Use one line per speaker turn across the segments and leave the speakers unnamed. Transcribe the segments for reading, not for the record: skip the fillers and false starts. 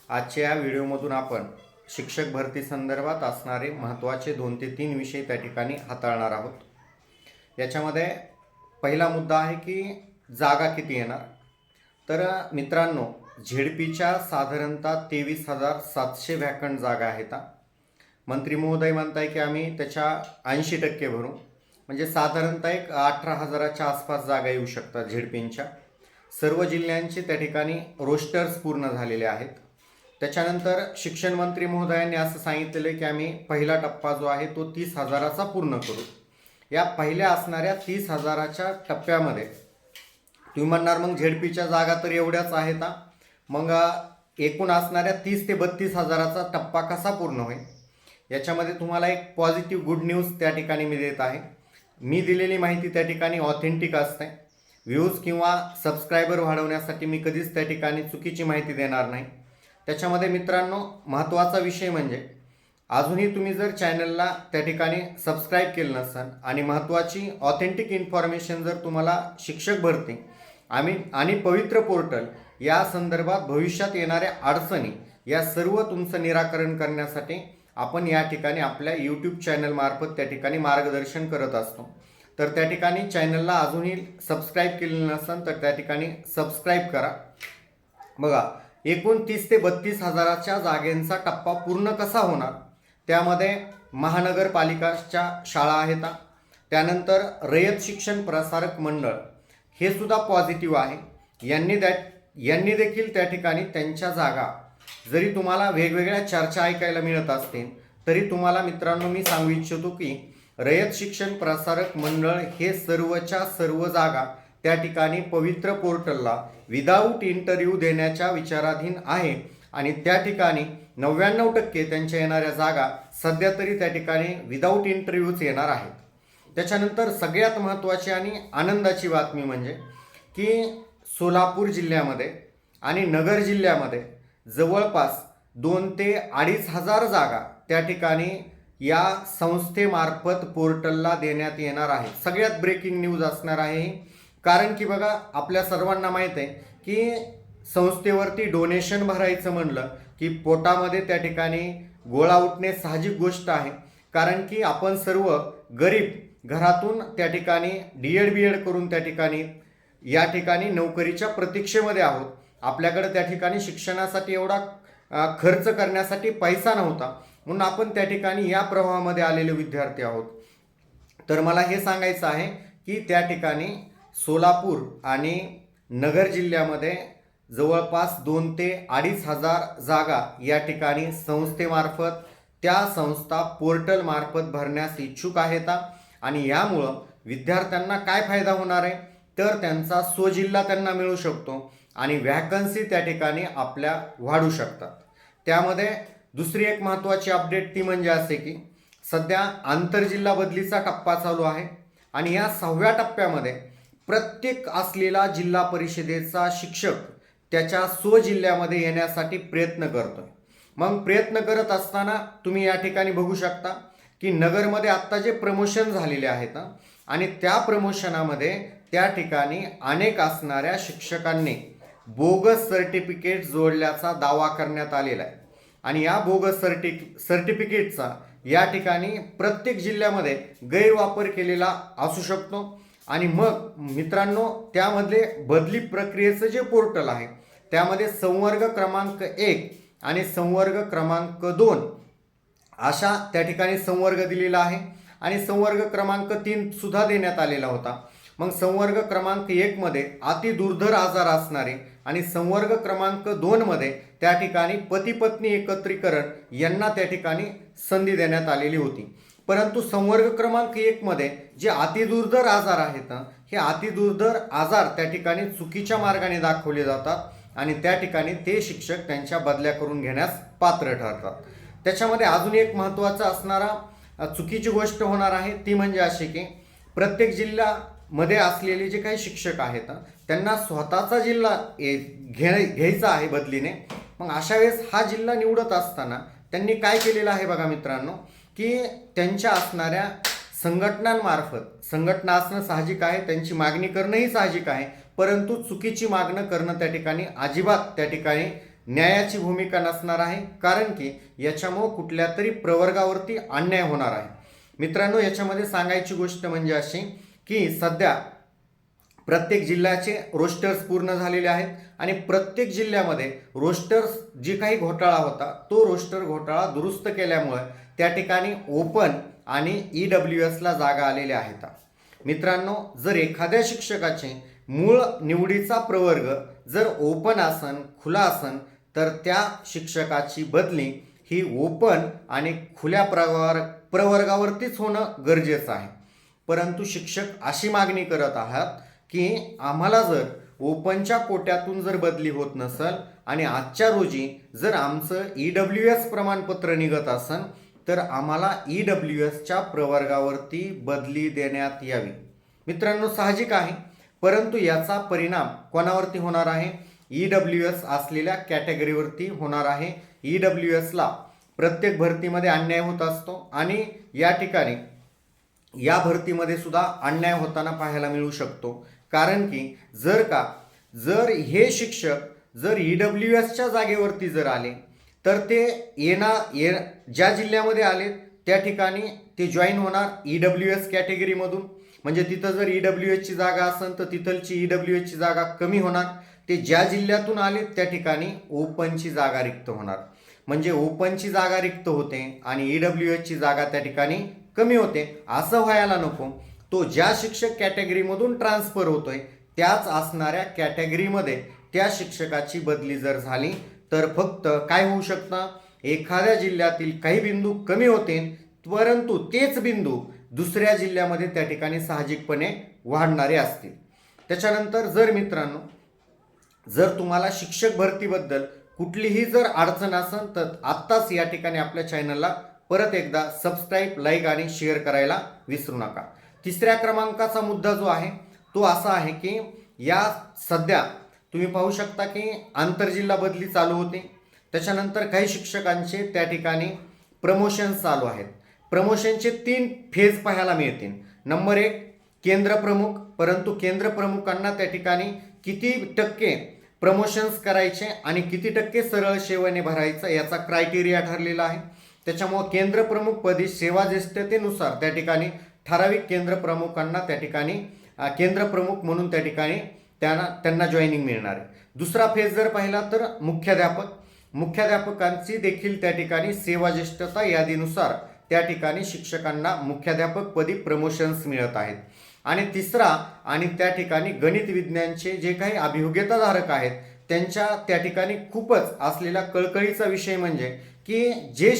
आजच्या या व्हिडिओमधून आपण शिक्षक भरती संदर्भात असणारे महत्त्वाचे 2 ते 3 विषय त्या ठिकाणी हाताळणार आहोत। याच्यामध्ये पहिला मुद्दा आहे की जागा किती येणार। तर मित्रांनो, झेडपीच्या साधारणतः 23,700 व्हॅकंट जागा आहेत। मंत्री महोदय म्हणताय की आम्ही त्याच्या 80% भरू, म्हणजे साधारणतः एक 18,000च्या आसपास जागा येऊ शकतात झेडपींच्या। सर्व जिल्ह्यांचे त्या ठिकाणी रोस्टर्स पूर्ण झालेले आहेत। त्याच्यानंतर शिक्षण मंत्री महोदयांनी असं सांगितलेलं आहे की आम्ही पहिला टप्पा जो आहे तो 30,000चा पूर्ण करू। या पहिल्या असणाऱ्या 30,000च्या टप्प्यामध्ये तुम्ही म्हणणार मग झेडपीच्या जागा तर एवढ्याच आहेत, मग एकूण असणाऱ्या 30 ते 32,000चा टप्पा कसा पूर्ण होईल। याच्यामध्ये तुम्हाला एक पॉझिटिव्ह गुड न्यूज त्या ठिकाणी मी देत आहे। मी दिलेली माहिती त्या ठिकाणी ऑथेंटिक असते। व्ह्यूज किंवा सबस्क्रायबर वाढवण्यासाठी मी कधीच त्या ठिकाणी चुकीची माहिती देणार नाही। त्याच्यामध्ये मित्रांनो, महत्त्वाचा विषय म्हणजे अजूनही तुम्ही जर चॅनलला त्या ठिकाणी सबस्क्राईब केलं नसेल आणि महत्त्वाची ऑथेंटिक इन्फॉर्मेशन जर तुम्हाला शिक्षक भरती आणि पवित्र पोर्टल या संदर्भात भविष्यात येणाऱ्या अडचणी या सर्व तुमचं निराकरण करण्यासाठी आपण या ठिकाणी आपल्या यूट्यूब चॅनलमार्फत त्या ठिकाणी मार्गदर्शन करत असतो। तर त्या ठिकाणी चॅनलला अजूनही सबस्क्राईब केलेलं नसेल तर त्या ठिकाणी सबस्क्राईब करा। बघा, एकूण 30 ते 32,000च्या जागेंचा टप्पा पूर्ण कसा होणार। त्यामध्ये महानगरपालिकाच्या शाळा आहेत, त्यानंतर रयत शिक्षण प्रसारक मंडळ हे सुद्धा पॉझिटिव्ह आहे। यांनी देखील त्या ठिकाणी त्यांच्या जागा, जरी तुम्हाला वेगवेगळ्या चर्चा ऐकायला मिळत असतील तरी तुम्हाला मित्रांनो मी सांगू इच्छितो की रयत शिक्षण प्रसारक मंडळ हे सर्वच्या सर्व जागा त्या ठिकाणी पवित्र पोर्टलला विदाऊट इंटरव्ह्यू देण्याच्या विचाराधीन आहे आणि त्या ठिकाणी 99% त्यांच्या येणाऱ्या जागा सध्या तरी त्या ठिकाणी विदाऊट इंटरव्ह्यूच येणार आहेत। त्याच्यानंतर सगळ्यात महत्त्वाची आणि आनंदाची बातमी म्हणजे की सोलापूर जिल्ह्यामध्ये आणि नगर जिल्ह्यामध्ये जवळपास 2 ते 2,500 जागा त्या ठिकाणी या संस्थेमार्फत पोर्टलला देण्यात येणार आहे। सगळ्यात ब्रेकिंग न्यूज असणार आहे, कारण की बघा आपल्या सर्वांना माहीत आहे की संस्थेवरती डोनेशन भरायचं म्हणलं की पोटामध्ये त्या ठिकाणी गोळा उठणे साहजिक गोष्ट आहे, कारण की आपण सर्व गरीब घरातून त्या ठिकाणी DED BED करून त्या ठिकाणी या ठिकाणी नोकरीच्या प्रतीक्षेमध्ये आहोत। आपल्याकडे त्या ठिकाणी शिक्षणासाठी एवढा खर्च करण्यासाठी पैसा नव्हता, म्हणून आपण त्या ठिकाणी या प्रवाहामध्ये आलेले विद्यार्थी आहोत। तर मला हे सांगायचं आहे की त्या ठिकाणी सोलापूर आणि नगर जिल्ह्यामध्ये जवळपास 2 ते 2,500 जागा या ठिकाणी संस्थेमार्फत त्या संस्था पोर्टलमार्फत भरण्यास इच्छुक आहेत। आणि यामुळं विद्यार्थ्यांना काय फायदा होणार आहे, तर त्यांचा स्वजिल्हा त्यांना मिळू शकतो आणि व्हॅकन्सी त्या ठिकाणी आपल्या वाढू शकतात। त्यामध्ये दुसरी एक महत्त्वाची अपडेट ती म्हणजे असे की सध्या आंतरजिल्हा बदलीचा टप्पा चालू आहे आणि या 6व्या टप्प्यामध्ये प्रत्येक असलेला जिल्हा परिषदेचा शिक्षक त्याच्या स्वजिल्ह्यामध्ये येण्यासाठी प्रयत्न करतोय। मग प्रयत्न करत असताना तुम्ही या ठिकाणी बघू शकता की नगरमध्ये आत्ता जे प्रमोशन झालेले आहेत आणि त्या प्रमोशनामध्ये त्या ठिकाणी अनेक असणाऱ्या शिक्षकांनी बोगस सर्टिफिकेट जोडल्याचा दावा करण्यात आलेला आहे आणि या बोगस सर्टिफिकेटचा या ठिकाणी प्रत्येक जिल्ह्यामध्ये गैरवापर केलेला असू शकतो। आणि मग मित्रांनो, त्यामधले बदली प्रक्रियेचं जे पोर्टल आहे त्यामध्ये संवर्ग क्रमांक 1 आणि संवर्ग क्रमांक 2 अशा त्या ठिकाणी संवर्ग दिलेला आहे आणि संवर्ग क्रमांक 3 सुद्धा देण्यात आलेला होता। मग संवर्ग क्रमांक 1 मध्ये अति दुर्धर आजार असणारे आणि संवर्ग क्रमांक 2 मध्ये त्या ठिकाणी पती पत्नी एकत्रीकरण यांना त्या ठिकाणी संधी देण्यात आलेली होती। परंतु संवर्ग क्रमांक 1 मध्ये जे अतिदुर्धर आजार आहेत हे अतिदुर्धर आजार त्या ठिकाणी चुकीच्या मार्गाने दाखवले जातात आणि त्या ठिकाणी ते शिक्षक त्यांच्या बदल्या करून घेण्यास पात्र ठरतात। त्याच्यामध्ये अजून एक महत्त्वाचा असणारा चुकीची गोष्ट होणार आहे ती म्हणजे अशी की प्रत्येक जिल्ह्यामध्ये असलेले जे काही शिक्षक आहेत त्यांना स्वतःचा जिल्हा घ्यायचा आहे बदलीने। मग अशा वेळेस हा जिल्हा निवडत असताना त्यांनी काय केलेलं आहे बघा मित्रांनो, की त्यांच्या असणाऱ्या संघटनांमार्फत, संघटना असणं साहजिक आहे, त्यांची मागणी करणंही साहजिक आहे, परंतु चुकीची मागणं करणं त्या ठिकाणी अजिबात त्या ठिकाणी न्यायाची भूमिका नसणार आहे, कारण की याच्यामुळं कुठल्या तरी प्रवर्गावरती अन्याय होणार आहे. मित्रांनो, याच्यामध्ये सांगायची गोष्ट म्हणजे अशी की सध्या प्रत्येक जिल्ह्याचे रोस्टर्स पूर्ण झालेले आहेत आणि प्रत्येक जिल्ह्यामध्ये रोस्टर्स जी काही घोटाळा होता तो रोस्टर घोटाळा दुरुस्त केल्यामुळे त्या ठिकाणी ओपन आणि EWSला जागा आलेल्या आहेत. मित्रांनो, जर एखाद्या शिक्षकाचे मूळ निवडीचा प्रवर्ग जर ओपन असन, खुला असन, तर त्या शिक्षकाची बदली ही ओपन आणि खुल्या प्रवर्गावरतीच होणं गरजेचं आहे. परंतु शिक्षक अशी मागणी करत आहात की आम्हाला जर ओपनच्या कोट्यातून जर बदली होत नसेल आणि आजच्या रोजी जर आमचं EWS प्रमाणपत्र निघत असेल तर आम्हाला EWSच्या प्रवर्गावरती बदली देण्यात यावी. मित्रांनो, साहजिक आहे, परंतु याचा परिणाम कोणावरती होणार आहे? EWS असलेल्या कॅटेगरीवरती होणार आहे. EWSला प्रत्येक भरतीमध्ये अन्याय होत असतो आणि या ठिकाणी या भरतीमध्ये सुद्धा अन्याय होताना पाहायला मिळू शकतो. कारण की जर हे शिक्षक जर EWSच्या जागेवरती जर आले तर ते ज्या जिल्ह्यामध्ये आले त्या ठिकाणी ते जॉईन होणार EWS कॅटेगरीमधून. म्हणजे तिथं जर EWSची जागा असेल तर तिथलची EWSची जागा कमी होणार. ते ज्या जिल्ह्यातून आले त्या ठिकाणी ओपनची जागा रिक्त होणार. म्हणजे ओपनची जागा रिक्त होते आणि EWSची जागा त्या ठिकाणी कमी होते. असं व्हायला नको. तो ज्या शिक्षक कॅटेगरीमधून ट्रान्सफर होतोय त्याच असणाऱ्या कॅटेगरीमध्ये त्या शिक्षकाची बदली जर झाली तर फक्त काय होऊ शकतं? एखाद्या जिल्ह्यातील काही बिंदू कमी होते, परंतु तेच बिंदू दुसऱ्या जिल्ह्यामध्ये त्या ठिकाणी साहजिकपणे वाढणारे असतील. त्याच्यानंतर जर मित्रांनो, जर तुम्हाला शिक्षक भरतीबद्दल कुठलीही जर अडचण असेल तर आत्ताच या ठिकाणी आपल्या चॅनलला परत एकदा सबस्क्राईब, लाईक आणि शेअर करायला विसरू नका. तिसऱ्या क्रमांकाचा मुद्दा जो आहे तो असा आहे की या सध्या तुम्ही पाहू शकता की आंतरजिल्हा बदली चालू होते. त्याच्यानंतर काही शिक्षकांचे त्या ठिकाणी प्रमोशन्स चालू आहेत. प्रमोशनचे 3 फेज पाहायला मिळतील. नंबर 1 केंद्र प्रमुख, परंतु केंद्र प्रमुखांना त्या ठिकाणी किती टक्के प्रमोशन्स करायचे आणि किती टक्के सरळ सेवेने भरायचं याचा क्रायटेरिया ठरलेला आहे. त्याच्यामुळं केंद्र प्रमुख पदी सेवा ज्येष्ठतेनुसार त्या ठिकाणी ठराविक केंद्र प्रमुखांना त्या ठिकाणी केंद्र प्रमुख म्हणून त्या ठिकाणी त्यांना जॉईनिंग मिळणार आहे. दुसरा फेज जर पाहिला तर मुख्याध्यापकांची देखील त्या ठिकाणी सेवा ज्येष्ठता यादीनुसार त्या ठिकाणी शिक्षकांना मुख्याध्यापक पदी प्रमोशन्स मिळत आहेत. आणि तिसरा आणि त्या ठिकाणी गणित विज्ञानचे जे काही अभियोग्यताधारक आहेत त्यांच्या त्या ठिकाणी खूपच असलेला कळकळीचा विषय म्हणजे की जे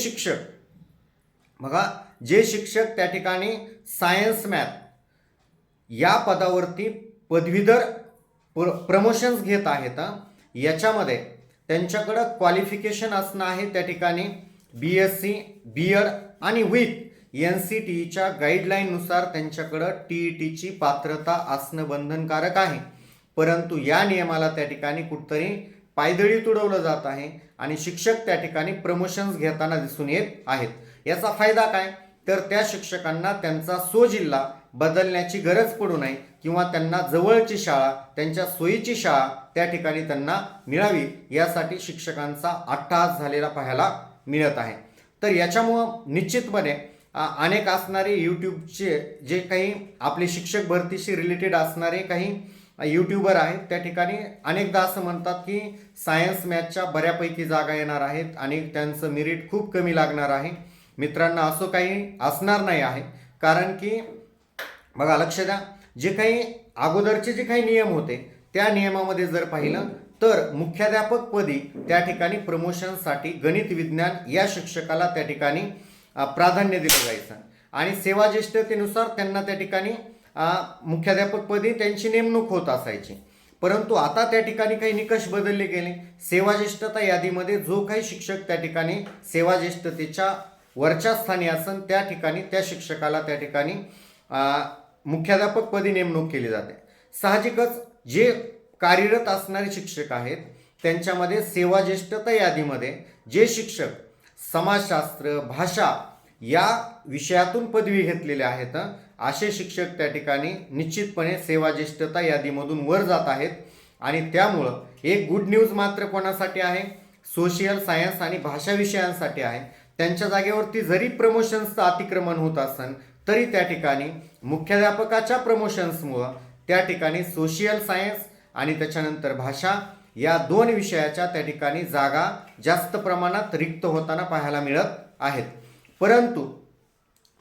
शिक्षक त्या ठिकाणी सायन्स मॅथ या पदावरती पदवीधर प्रमोशन्स घेत आहेत, याच्यामध्ये त्यांच्याकडं क्वालिफिकेशन असणं आहे त्या ठिकाणी BSc, BEd आणि विथ NCTEच्या गाईडलाईननुसार त्यांच्याकडं TETची पात्रता असणं बंधनकारक आहे. परंतु या नियमाला त्या ठिकाणी कुठतरी पायदळी तुडवलं जात आहे आणि शिक्षक त्या ठिकाणी प्रमोशन्स घेताना दिसून येत आहेत. याचा फायदा काय? तर त्या शिक्षकांना त्यांचा जिल्हा बदलण्याची गरज पडू नये किंवा त्यांना जवळची शाळा, त्यांच्या सोयीची शाळा त्या ठिकाणी त्यांना मिळावी यासाठी शिक्षकांचा अट्टहास झालेला पाहायला मिळत आहे. तर याच्यामुळं निश्चितपणे अनेक असणारे यूट्यूबचे जे काही आपले शिक्षक भरतीशी रिलेटेड असणारे काही यूट्यूबर आहेत त्या ठिकाणी अनेकदा असं म्हणतात की सायन्स मॅथच्या बऱ्यापैकी जागा येणार आहेत आणि त्यांचं मेरिट खूप कमी लागणार आहे. मित्रांनो, असं काही असणार नाही आहे. कारण की बघा, लक्ष द्या, जे काही अगोदरचे जे काही नियम होते त्या नियमामध्ये जर पाहिलं तर मुख्याध्यापकपदी त्या ठिकाणी प्रमोशनसाठी गणित विज्ञान या शिक्षकाला त्या ठिकाणी प्राधान्य दिलं जायचं आणि सेवा ज्येष्ठतेनुसार त्यांना त्या ठिकाणी मुख्याध्यापकपदी त्यांची नेमणूक होत असायची. परंतु आता त्या ठिकाणी काही निकष बदलले गेले. सेवा ज्येष्ठता यादीमध्ये जो काही शिक्षक त्या ठिकाणी सेवा ज्येष्ठतेच्या वरच्या स्थानी असन त्या ठिकाणी त्या शिक्षकाला त्या ठिकाणी मुख्याध्यापकपदी नेमणूक केली जाते. साहजिकच जे कार्यरत असणारे शिक्षक आहेत त्यांच्यामध्ये सेवा ज्येष्ठता यादीमध्ये जे शिक्षक समाजशास्त्र, भाषा या विषयातून पदवी घेतलेले आहेत असे शिक्षक त्या ठिकाणी निश्चितपणे सेवा ज्येष्ठता यादीमधून वर जात आहेत. आणि त्यामुळं एक गुड न्यूज मात्र कोणासाठी आहे? सोशियल सायन्स आणि भाषा विषयांसाठी आहे, त्यांच्या जागेवरती जरी प्रमोशन्सचं अतिक्रमण होत असेल तरी त्या ठिकाणी मुख्याध्यापकाच्या प्रमोशन्समुळं त्या ठिकाणी सोशियल सायन्स आणि त्याच्यानंतर भाषा या 2 विषयाच्या त्या ठिकाणी जागा जास्त प्रमाणात रिक्त होताना पाहायला मिळत आहेत. परंतु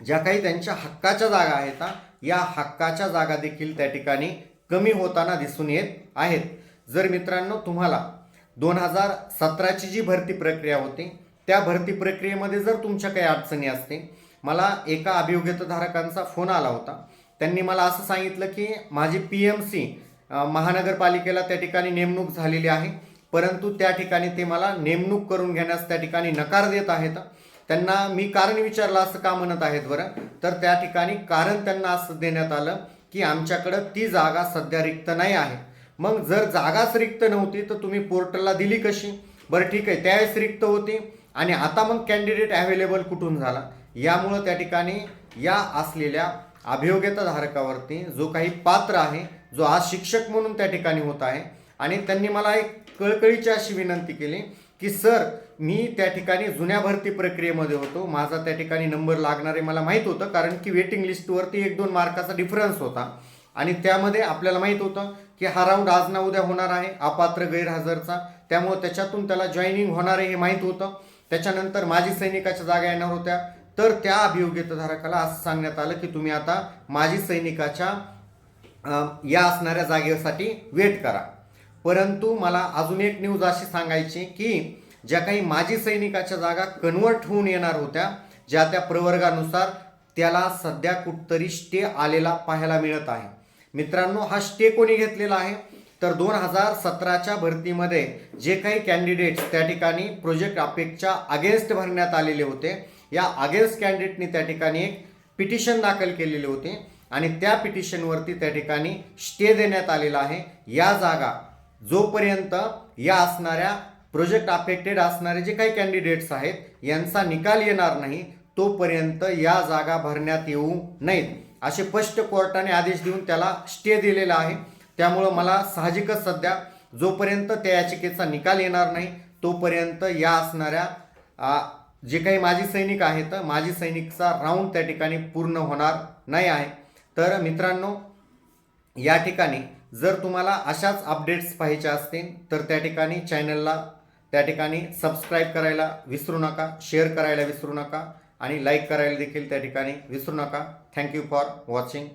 ज्या काही त्यांच्या हक्काच्या जागा आहेत या हक्काच्या जागा देखील त्या ठिकाणी कमी होताना दिसून येत आहेत. जर मित्रांनो तुम्हाला 2017ची जी भरती प्रक्रिया होती त्या भरती प्रक्रियेमध्ये जर तुमच्या काही अडचणी असतील, मला एका अभियोग्यताधारकांचा फोन आला होता. त्यांनी मला असं सांगितलं की माझी PMC महानगरपालिकेला त्या ठिकाणी नेमणूक झालेली आहे, परंतु त्या ठिकाणी ते मला नेमणूक करून घेण्यास त्या ठिकाणी नकार देत आहेत. त्यांना मी कारण विचारलं असं का म्हणत आहेत बरं, तर त्या ठिकाणी कारण त्यांना असं देण्यात आलं की आमच्याकडं ती जागा सध्या रिक्त नाही आहे. मग जर जागाच रिक्त नव्हती तर तुम्ही पोर्टलला दिली कशी? बरं ठीक आहे, त्यावेळेस रिक्त होती आणि आता मग कॅन्डिडेट अवेलेबल कुठून झाला? यामुळं त्या ठिकाणी या असलेल्या अभियोग्यताधारकावरती जो काही पात्र आहे, जो आज शिक्षक म्हणून त्या ठिकाणी होत आहे, आणि त्यांनी मला एक कळकळीची अशी विनंती केली की सर, मी त्या ठिकाणी जुन्या भरती प्रक्रियेमध्ये होतो, माझा त्या ठिकाणी नंबर लागणारे मला माहीत होतं, कारण की वेटिंग लिस्टवरती 1-2 मार्काचा डिफरन्स होता आणि त्यामध्ये आपल्याला माहीत होतं की हा राऊंड आज ना उद्या होणार आहे अपात्र गैरहजरचा, त्यामुळे त्याच्यातून त्याला जॉईनिंग होणार आहे हे माहीत होतं. त्याच्यानंतर माजी सैनिकाच्या जागा येणार होत्या, तर त्या अभियोग्यताधारकाला असं सांगण्यात आलं की तुम्ही आता माजी सैनिकाच्या या असणाऱ्या जागेसाठी वेट करा. परंतु मला अजून एक न्यूज अशी सांगायची की ज्या काही माजी सैनिकाच्या जागा कन्वर्ट होऊन येणार होत्या ज्या त्या प्रवर्गानुसार, त्याला सध्या कुठतरी स्टे आलेला पाहायला मिळत आहे. मित्रांनो, हा स्टे कोणी घेतलेला आहे? तर 2017च्या भरतीमध्ये जे काही कॅन्डिडेट्स त्या ठिकाणी प्रोजेक्ट अपेक्षच्या अगेन्स्ट भरण्यात आलेले होते, या अगेन्स्ट कॅन्डिडेटनी त्या ठिकाणी एक पिटिशन दाखल केलेली होती आणि त्या पिटिशनवरती त्या ठिकाणी स्टे देण्यात आलेला आहे. या जागा जोपर्यंत या असणाऱ्या प्रोजेक्ट अफेक्टेड असणारे जे काही कॅन्डिडेट्स आहेत यांचा निकाल येणार नाही तोपर्यंत या जागा भरण्यात येऊ नयेत असे स्पष्ट कोर्टाने आदेश देऊन त्याला स्टे दिलेला आहे. त्यामुळं मला साहजिकच सध्या जोपर्यंत त्या याचिकेचा निकाल येणार नाही तोपर्यंत या असणाऱ्या जे काही माजी सैनिक आहेत, माजी सैनिकचा राऊंड त्या ठिकाणी पूर्ण होणार नाही आहे. तर मित्रांनो, या ठिकाणी जर तुम्हाला अशाच अपडेट्स पाहिजे असतील तर त्या ठिकाणी चॅनलला त्या ठिकाणी सबस्क्राईब करायला विसरू नका, शेअर करायला विसरू नका आणि लाईक करायला देखील त्या ठिकाणी विसरू नका. Thank you for watching.